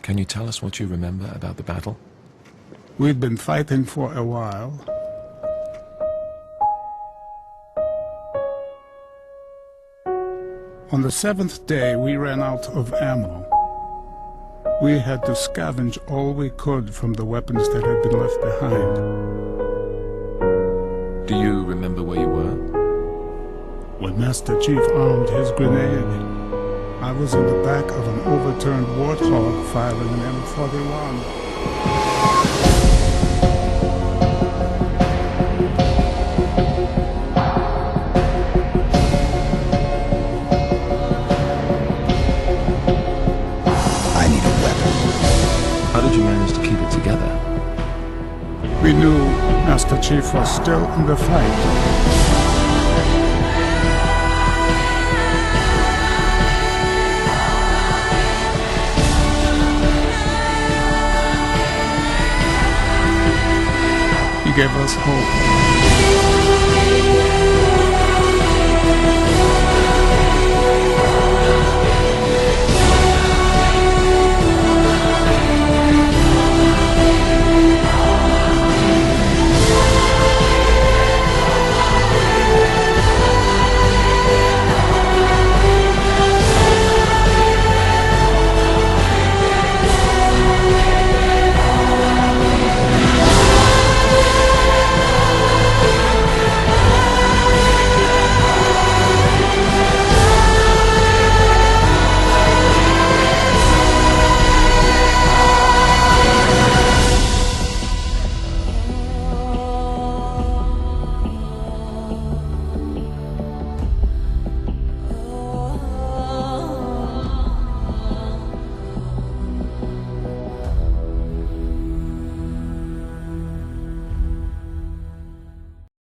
Can you tell us what you remember about the battle? We'd been fighting for a while. On the 7th day, we ran out of ammo. We had to scavenge all we could from the weapons that had been left behind. Do you remember where you were? When Master Chief armed his grenade, I was in the back of an overturned Warthog firing an M41. I need a weapon. How did you manage to keep it together? We knew Master Chief was still in the fight. He gave us hope.